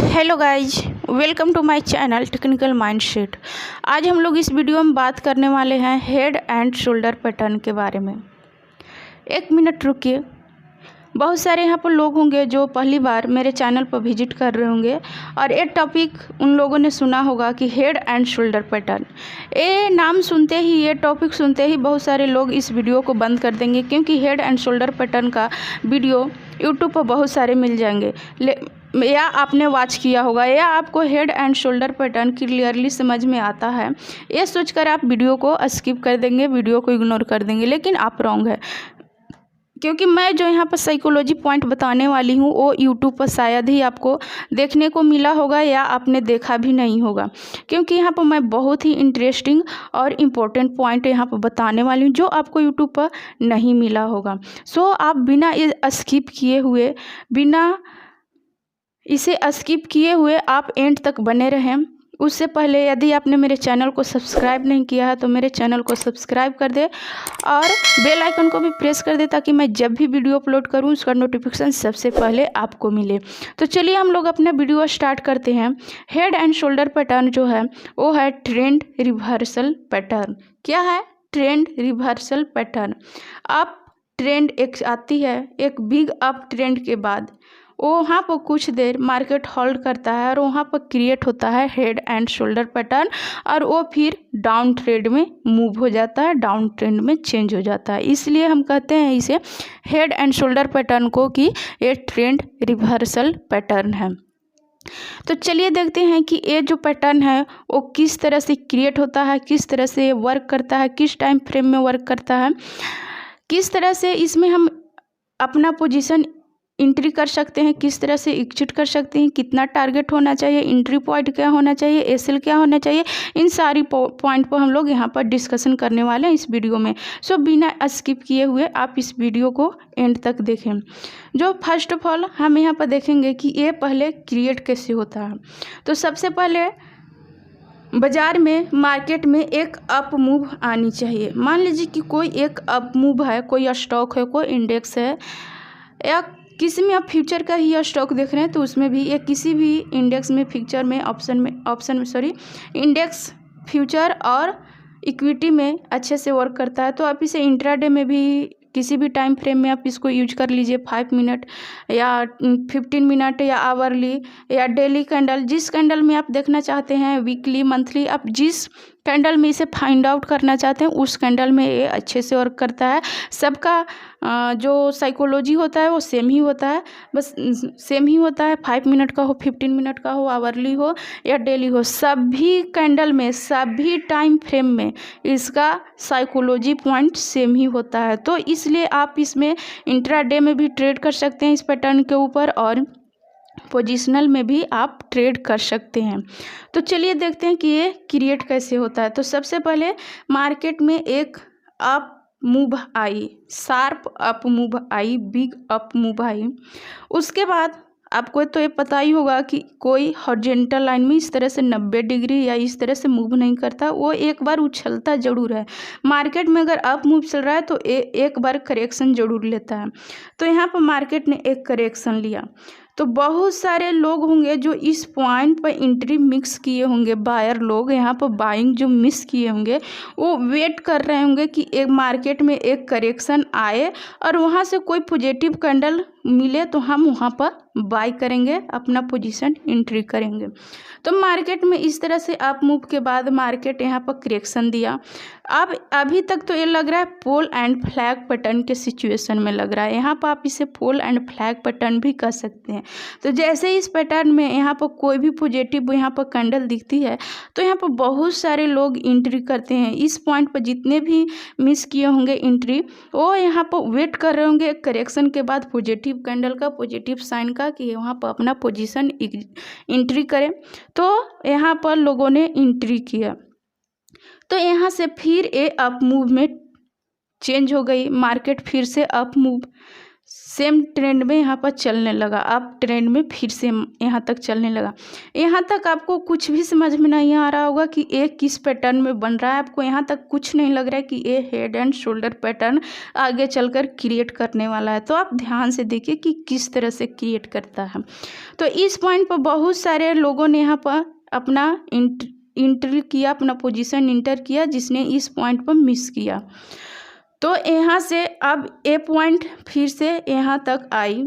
Hello guys, welcome to my channel technical mindset. आज हम लोग इस वीडियो में बात करने वाले हैं हेड एंड शोल्डर पैटर्न के बारे में। एक मिनट रुकिए। बहुत सारे यहाँ पर लोग होंगे जो पहली बार मेरे चैनल पर विजिट कर रहे होंगे और ये टॉपिक उन लोगों ने सुना होगा कि हेड एंड शोल्डर पैटर्न। ये नाम सुनते ही, ये टॉपिक सुनते ही बहुत सारे लोग इस वीडियो को बंद कर देंगे, क्योंकि हेड एंड शोल्डर पैटर्न का वीडियो यूट्यूब पर बहुत सारे मिल जाएंगे, या आपने वॉच किया होगा, या आपको head and shoulder pattern clearly समझ में आता है। ये सोचकर आप वीडियो को स्किप कर देंगे, वीडियो को इग्नोर कर देंगे, लेकिन आप रॉन्ग है। क्योंकि मैं जो यहाँ पर साइकोलॉजी पॉइंट बताने वाली हूँ वो यूट्यूब पर शायद ही आपको देखने को मिला होगा, या आपने देखा भी नहीं होगा, क्योंकि यहाँ पर मैं बहुत ही इंटरेस्टिंग और इम्पोर्टेंट पॉइंट यहाँ पर बताने वाली हूँ जो आपको यूट्यूब पर नहीं मिला होगा। सो आप बिना स्किप किए हुए, बिना इसे स्किप किए हुए आप एंड तक बने रहें। उससे पहले यदि आपने मेरे चैनल को सब्सक्राइब नहीं किया है तो मेरे चैनल को सब्सक्राइब कर दे और बेल आइकन को भी प्रेस कर दे, ताकि मैं जब भी वीडियो अपलोड करूं उसका नोटिफिकेशन सबसे पहले आपको मिले। तो चलिए हम लोग अपना वीडियो स्टार्ट करते हैं। हेड एंड शोल्डर पैटर्न जो है वो है ट्रेंड रिवर्सल पैटर्न। क्या है? Trend reversal pattern. Up trend एक आती है, एक बिग अप ट्रेंड के बाद वहाँ पर कुछ देर मार्केट होल्ड करता है और वहाँ पर क्रिएट होता है हेड एंड शोल्डर पैटर्न, और वो फिर डाउन ट्रेंड में मूव हो जाता है, डाउन ट्रेंड में चेंज हो जाता है। इसलिए हम कहते हैं इसे हेड एंड शोल्डर पैटर्न को कि ये ट्रेंड रिवर्सल पैटर्न है। तो चलिए देखते हैं कि ये जो पैटर्न है वो किस तरह से क्रिएट होता है, किस तरह से वर्क करता है, किस टाइम फ्रेम में वर्क करता है, किस तरह से इसमें हम अपना पोजीशन एंट्री कर सकते हैं, किस तरह से एग्जिट कर सकते हैं, कितना टारगेट होना चाहिए, एंट्री पॉइंट क्या होना चाहिए, एसएल क्या होना चाहिए, इन सारी पॉइंट पर हम लोग यहाँ पर डिस्कशन करने वाले हैं इस वीडियो में। सो बिना स्किप किए हुए आप इस वीडियो को एंड तक देखें। जो फर्स्ट ऑफ ऑल हम यहाँ पर देखेंगे कि ये पहले क्रिएट कैसे होता है। तो सबसे पहले बाजार में, मार्केट में एक अप मूव आनी चाहिए। मान लीजिए कि कोई एक अप मूव है, कोई स्टॉक है, कोई इंडेक्स है, या किसी में आप फ्यूचर का ही स्टॉक देख रहे हैं तो उसमें भी, या किसी भी इंडेक्स में, फ्यूचर में, इंडेक्स, फ्यूचर और इक्विटी में अच्छे से वर्क करता है, तो आप इसे इंट्राडे में भी किसी भी टाइम फ्रेम में आप इसको यूज कर लीजिए। 5 मिनट या 15 मिनट या आवरली या डेली कैंडल, जिस कैंडल में आप देखना चाहते हैं, वीकली, मंथली, आप जिस कैंडल में इसे फाइंड आउट करना चाहते हैं उस कैंडल में ये अच्छे से वर्क करता है। सबका जो साइकोलॉजी होता है वो सेम ही होता है, बस सेम ही होता है। 5 मिनट का हो, 15 मिनट का हो, आवरली हो या डेली हो, सभी कैंडल में, सभी टाइम फ्रेम में इसका साइकोलॉजी पॉइंट सेम ही होता है। तो इसलिए आप इसमें इंट्राडे में भी ट्रेड कर सकते हैं इस पैटर्न के ऊपर, और पोजिशनल में भी आप ट्रेड कर सकते हैं। तो चलिए देखते हैं कि ये क्रिएट कैसे होता है। तो सबसे पहले मार्केट में एक up move I, sharp up move I, big up move I. उसके बाद आपको तो ये पता ही होगा कि कोई हॉरिजॉन्टल लाइन में इस तरह से 90 डिग्री या इस तरह से मूव नहीं करता, वो एक बार उछलता जरूर है। मार्केट में अगर अप मूव चल रहा है तो एक बार करेक्शन जरूर लेता है। तो यहाँ पर मार्केट ने एक करेक्शन लिया, तो बहुत सारे लोग होंगे जो इस पॉइंट पर एंट्री मिक्स किए होंगे, बायर लोग यहाँ पर बाइंग जो मिस किए होंगे वो वेट कर रहे होंगे कि एक मार्केट में एक करेक्शन आए और वहाँ से कोई पॉजिटिव कैंडल मिले तो हम वहाँ पर बाय करेंगे, अपना पोजीशन एंट्री करेंगे। तो मार्केट में इस तरह से अप मूव के बाद मार्केट यहाँ पर करेक्शन दिया। अब अभी तक तो ये लग रहा है पोल एंड फ्लैग पैटर्न के सिचुएशन में लग रहा है। यहाँ पर आप इसे पोल एंड फ्लैग पैटर्न भी कर सकते हैं। तो जैसे इस पैटर्न में यहाँ पर कोई भी पॉजिटिव यहाँ पर कैंडल दिखती है तो यहाँ पर बहुत सारे लोग एंट्री करते हैं। इस पॉइंट पर जितने भी मिस किए होंगे एंट्री, वो यहाँ पर वेट कर रहे होंगे करेक्शन के बाद पॉजिटिव कैंडल का, पॉजिटिव साइन का, कि वहाँ पर अपना पोजीशन एंट्री करें। तो यहाँ पर लोगों ने एंट्री किया, तो यहाँ से फिर ये अप मूव में चेंज हो गई, मार्केट फिर से अप मूव, सेम ट्रेंड में यहाँ पर चलने लगा, अब ट्रेंड में फिर से यहाँ तक चलने लगा। यहाँ तक आपको कुछ भी समझ में नहीं आ रहा होगा कि ये किस पैटर्न में बन रहा है, आपको यहाँ तक कुछ नहीं लग रहा है कि ये हेड एंड शोल्डर पैटर्न आगे चलकर क्रिएट करने वाला है। तो आप ध्यान से देखिए कि किस तरह से क्रिएट करता है। तो इस पॉइंट पर बहुत सारे लोगों ने यहाँ पर अपना इंटर किया, अपना पोजीशन इंटर किया, जिसने इस पॉइंट पर मिस किया। तो यहाँ से अब ए पॉइंट फिर से यहाँ तक आई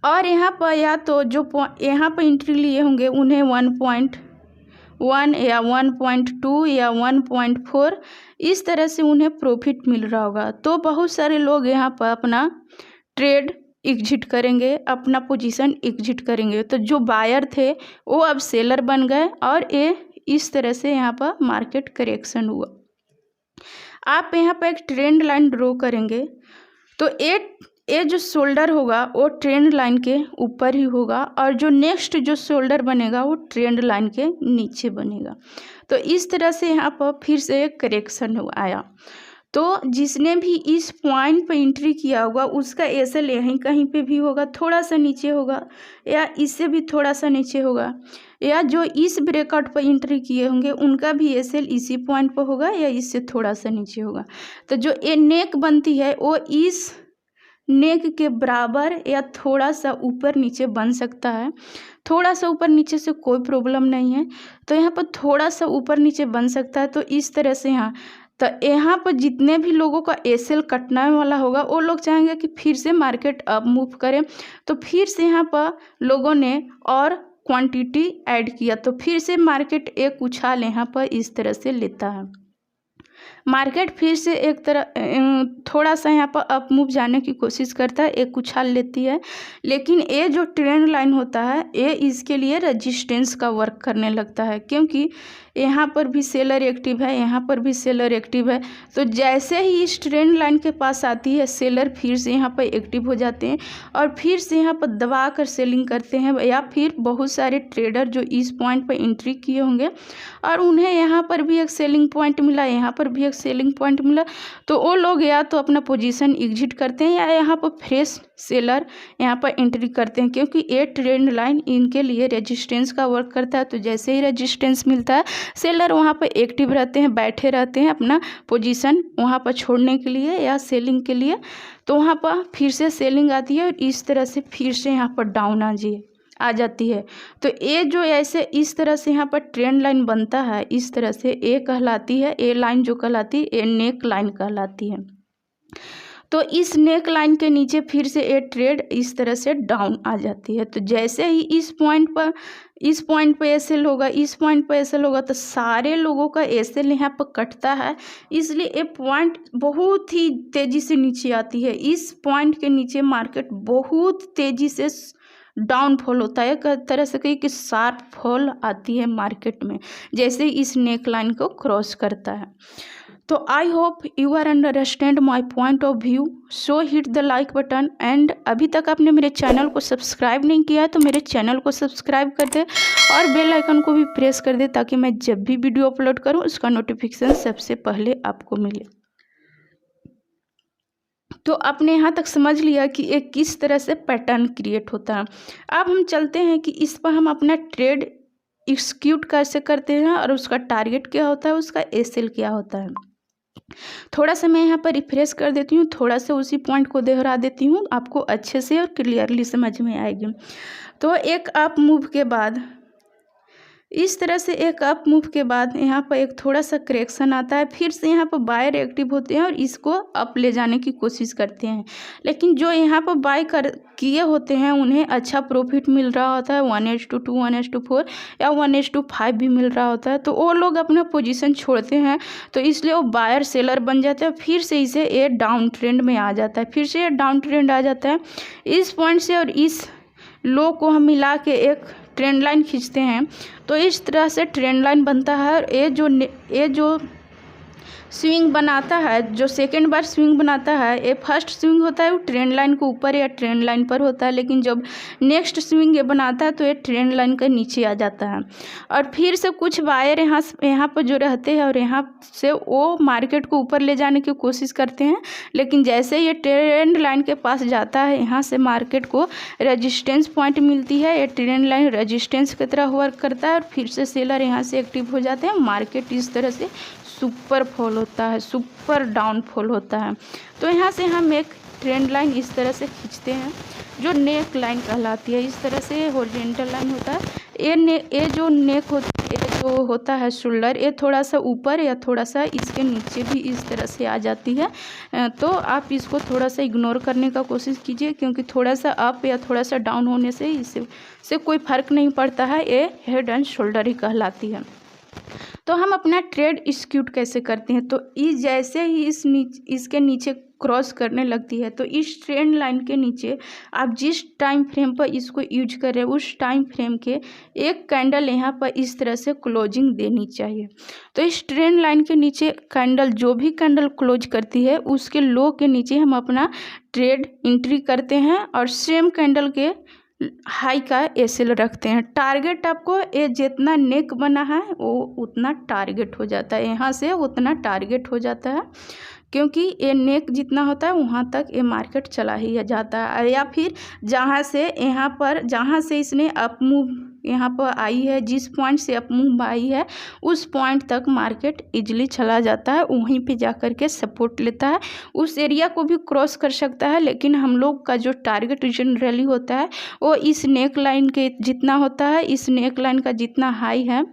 और यहाँ पर या तो जो यहाँ पर एंट्री लिए होंगे उन्हें 1.1 या 1.2 या 1.4 इस तरह से उन्हें प्रॉफिट मिल रहा होगा। तो बहुत सारे लोग यहाँ पर अपना ट्रेड एग्जिट करेंगे, अपना पोजीशन एग्जिट करेंगे। तो जो बायर थे वो अब सेलर बन गए और ये इस तरह से यहाँ पर मार्केट करेक्शन हुआ। आप यहाँ पर एक ट्रेंड लाइन ड्रॉ करेंगे तो ये जो शोल्डर होगा वो ट्रेंड लाइन के ऊपर ही होगा और जो नेक्स्ट जो शोल्डर बनेगा वो ट्रेंड लाइन के नीचे बनेगा। तो इस तरह से यहाँ पर फिर से एक करेक्शन आया। तो जिसने भी इस पॉइंट पर एंट्री किया होगा उसका एसएल यहीं कहीं पे भी होगा, थोड़ा सा नीचे होगा या इससे भी थोड़ा सा नीचे होगा, या जो इस ब्रेकआउट पर एंट्री किए होंगे उनका भी एसएल इसी पॉइंट पर होगा या इससे थोड़ा सा नीचे होगा। तो जो ये नेक बनती है वो इस नेक के बराबर या थोड़ा सा ऊपर नीचे बन सकता है। थोड़ा सा ऊपर नीचे से कोई प्रॉब्लम नहीं है, तो यहाँ पर थोड़ा सा ऊपर नीचे बन सकता है। तो इस तरह से यहाँ पर जितने भी लोगों का एसएल कटने वाला होगा वो लोग चाहेंगे कि फिर से मार्केट अप मूव करे। तो फिर से यहाँ पर लोगों ने और क्वांटिटी ऐड किया तो फिर से मार्केट एक उछाल यहाँ पर इस तरह से लेता है। मार्केट फिर से एक तरह थोड़ा सा यहाँ पर अप मूव जाने की कोशिश करता है, एक उछाल लेती है, लेकिन ये जो ट्रेंड लाइन होता है ये इसके लिए रेजिस्टेंस का वर्क करने लगता है, क्योंकि यहाँ पर भी सेलर एक्टिव है, यहाँ पर भी सेलर एक्टिव है। तो जैसे ही इस ट्रेंड लाइन के पास आती है सेलर फिर से यहाँ पर एक्टिव हो जाते हैं और फिर से यहाँ पर दबा कर सेलिंग करते हैं, या फिर बहुत सारे ट्रेडर जो इस पॉइंट पर एंट्री किए होंगे और उन्हें यहाँ पर भी एक सेलिंग पॉइंट मिला, यहाँ पर भी एक सेलिंग पॉइंट मिला, तो वो लोग या तो अपना पोजीशन एग्जिट करते हैं या यहाँ पर फ्रेश सेलर यहाँ पर एंट्री करते हैं, क्योंकि ये ट्रेंड लाइन इनके लिए रेजिस्टेंस का वर्क करता है। तो जैसे ही रेजिस्टेंस मिलता है सेलर वहाँ पर एक्टिव रहते हैं, बैठे रहते हैं अपना पोजीशन वहाँ पर छोड़ने के लिए या सेलिंग के लिए। तो वहाँ पर फिर से सेलिंग आती है और इस तरह से फिर से यहाँ पर डाउन आ जाती है। तो ये जो ऐसे इस तरह से यहाँ पर ट्रेंड लाइन बनता है, इस तरह से ये कहलाती है, ये लाइन जो कहलाती है ये नेक लाइन कहलाती है। तो इस नेक लाइन के नीचे फिर से ये ट्रेड इस तरह से डाउन आ जाती है। तो जैसे ही इस पॉइंट पर एसएल होगा, इस पॉइंट पर एसएल होगा, तो सारे लोगों का एसएल यहाँ पर कटता है, इसलिए ये पॉइंट बहुत ही तेज़ी से नीचे आती है। इस पॉइंट के नीचे मार्केट बहुत तेज़ी से डाउनफॉल होता है, एक तरह से कहीं कि शार्प फॉल आती है मार्केट में जैसे इस नेक लाइन को क्रॉस करता है। तो I hope you are understand my point of view, so hit the like button and अभी तक आपने मेरे चैनल को सब्सक्राइब नहीं किया है तो मेरे चैनल को सब्सक्राइब कर दे और बेल आइकन को भी प्रेस कर दे ताकि मैं जब भी वीडियो अपलोड करूं उसका नोटिफिकेशन सबसे पहले आपको मिले। तो आपने यहाँ तक समझ लिया कि एक किस तरह से पैटर्न क्रिएट होता है। अब हम चलते हैं कि इस पर हम अपना ट्रेड एग्जीक्यूट कैसे करते हैं और उसका टारगेट क्या होता है, उसका एसएल क्या होता है। थोड़ा सा मैं यहाँ पर रिफ्रेश कर देती हूँ, थोड़ा सा उसी पॉइंट को दोहरा देती हूँ, आपको अच्छे से और क्लियरली समझ में आएगी। तो एक अप मूव के बाद इस तरह से एक अप मूव के बाद यहाँ पर एक थोड़ा सा करेक्शन आता है, फिर से यहाँ पर बायर एक्टिव होते हैं और इसको अप ले जाने की कोशिश करते हैं, लेकिन जो यहाँ पर बाय किए होते हैं उन्हें अच्छा प्रॉफिट मिल रहा होता है, 1:2, 1:4 या 1:5 भी मिल रहा होता है। तो वो लोग अपना पोजीशन छोड़ते हैं, तो इसलिए वो बायर सेलर बन जाते हैं, फिर से इसे ये डाउन ट्रेंड में आ जाता है, फिर से ये डाउन ट्रेंड आ जाता है। इस पॉइंट से और इस लो को हम मिला के एक ट्रेंड लाइन खींचते हैं, तो इस तरह से ट्रेंड लाइन बनता है। और ये जो स्विंग बनाता है, जो सेकेंड बार स्विंग बनाता है, ये फर्स्ट स्विंग होता है वो ट्रेंड लाइन के ऊपर या ट्रेंड लाइन पर होता है, लेकिन जब नेक्स्ट स्विंग ये बनाता है तो ये ट्रेंड लाइन के नीचे आ जाता है। और फिर से कुछ वायर यहाँ पर जो रहते हैं और यहाँ से वो मार्केट को ऊपर ले जाने की कोशिश करते हैं, लेकिन जैसे ये ट्रेंड लाइन के पास जाता है यहाँ से मार्केट को रेजिस्टेंस पॉइंट मिलती है, ये ट्रेंड लाइन रेजिस्टेंस की तरह वर्क करता है और फिर से सेलर यहाँ से एक्टिव हो जाते हैं। मार्केट इस तरह से सुपर फॉल होता है, सुपर डाउनफॉल होता है। तो यहाँ से हम एक ट्रेंड लाइन इस तरह से खींचते हैं जो नेक लाइन कहलाती है। इस तरह से हॉरिजॉन्टल लाइन होता है। ये जो नेक होता है शोल्डर, ये थोड़ा सा ऊपर या थोड़ा सा इसके नीचे भी इस तरह से आ जाती है। तो आप इसको थोड़ा सा इग्नोर करने का कोशिश कीजिए, क्योंकि थोड़ा सा अप या थोड़ा सा डाउन होने से इससे कोई फ़र्क नहीं पड़ता है, ये हेड एंड शोल्डर ही कहलाती है। तो हम अपना ट्रेड एक्सिक्यूट कैसे करते हैं, तो जैसे ही इसके नीचे क्रॉस करने लगती है तो इस ट्रेंड लाइन के नीचे आप जिस टाइम फ्रेम पर इसको यूज कर रहे हैं उस टाइम फ्रेम के एक कैंडल यहाँ पर इस तरह से क्लोजिंग देनी चाहिए। तो इस ट्रेंड लाइन के नीचे कैंडल, जो भी कैंडल क्लोज करती है उसके लो के नीचे हम अपना ट्रेड एंट्री करते हैं और सेम कैंडल के हाई का एसएल रखते हैं। टारगेट आपको ये जितना नेक बना है वो उतना टारगेट हो जाता है, यहाँ से उतना टारगेट हो जाता है, क्योंकि ये नेक जितना होता है वहाँ तक ये मार्केट चला ही जाता है। या फिर जहाँ से इसने अप मूव यहाँ पर आई है, जिस पॉइंट से अप मूव आई है उस पॉइंट तक मार्केट इजीली चला जाता है, वहीं पे जाकर के सपोर्ट लेता है। उस एरिया को भी क्रॉस कर सकता है, लेकिन हम लोग का जो टारगेट जनरली होता है वो इस नेक लाइन के जितना होता है। इस नेक लाइन का जितना हाई है,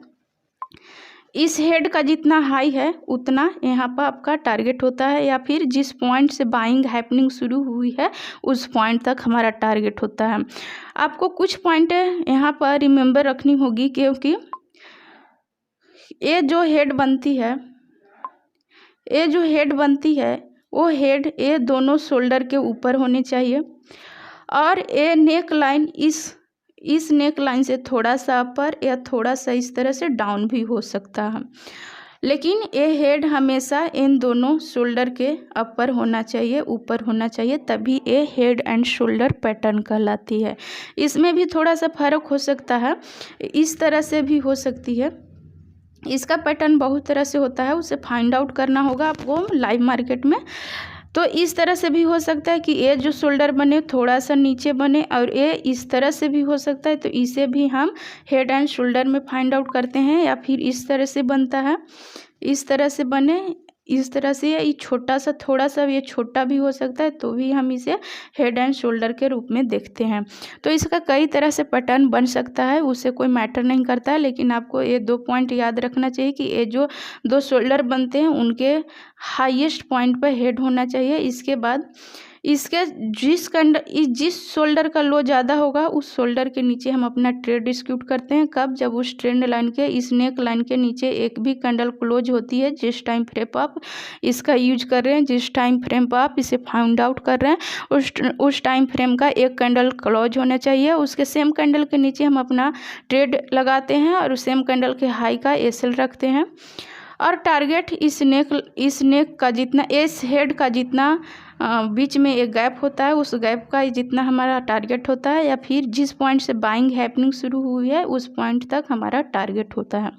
इस हेड का जितना हाई है उतना यहाँ पर आपका टारगेट होता है, या फिर जिस पॉइंट से बाइंग हैपनिंग शुरू हुई है उस पॉइंट तक हमारा टारगेट होता है। आपको कुछ पॉइंट यहाँ पर रिमेंबर रखनी होगी, क्योंकि ये जो हेड बनती है वो हेड ये दोनों शोल्डर के ऊपर होने चाहिए, और ये नेक लाइन इस नेक लाइन से थोड़ा सा अपर या थोड़ा सा इस तरह से डाउन भी हो सकता है, लेकिन ये हेड हमेशा इन दोनों शोल्डर के अपर होना चाहिए, ऊपर होना चाहिए, तभी ये हेड एंड शोल्डर पैटर्न कहलाती है। इसमें भी थोड़ा सा फर्क हो सकता है, इस तरह से भी हो सकती है। इसका पैटर्न बहुत तरह से होता है, उसे फाइंड आउट करना होगा आपको लाइव मार्केट में। तो इस तरह से भी हो सकता है कि ये जो शोल्डर बने थोड़ा सा नीचे बने, और ये इस तरह से भी हो सकता है, तो इसे भी हम हेड एंड शोल्डर में फाइंड आउट करते हैं। या फिर इस तरह से बनता है, इस तरह से बने, इस तरह से ये छोटा सा, थोड़ा सा ये छोटा भी हो सकता है, तो भी हम इसे हेड एंड शोल्डर के रूप में देखते हैं। तो इसका कई तरह से पैटर्न बन सकता है, उससे कोई मैटर नहीं करता है, लेकिन आपको ये 2 पॉइंट याद रखना चाहिए कि ये जो 2 शोल्डर बनते हैं उनके हाईएस्ट पॉइंट पर हेड होना चाहिए। इसके बाद इसके जिस शोल्डर का लो ज़्यादा होगा उस शोल्डर के नीचे हम अपना ट्रेड एक्सिक्यूट करते हैं। कब? जब उस ट्रेंड लाइन के इस नेक लाइन के नीचे एक भी कैंडल क्लोज होती है। जिस टाइम फ्रेम पर आप इसका यूज कर रहे हैं, जिस टाइम फ्रेम पर आप इसे फाइंड आउट कर रहे हैं, उस टाइम फ्रेम का एक कैंडल क्लोज होना चाहिए। उसके सेम कैंडल के नीचे हम अपना ट्रेड लगाते हैं और सेम कैंडल के हाई का एसएल रखते हैं। और टारगेट इस नेक का जितना, इस हेड का जितना बीच में एक गैप होता है, उस गैप का जितना हमारा टारगेट होता है, या फिर जिस पॉइंट से बाइंग हैपनिंग शुरू हुई है उस पॉइंट तक हमारा टारगेट होता है।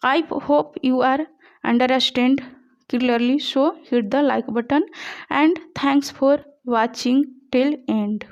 I hope you are understand clearly, so hit the like button and thanks for watching till and.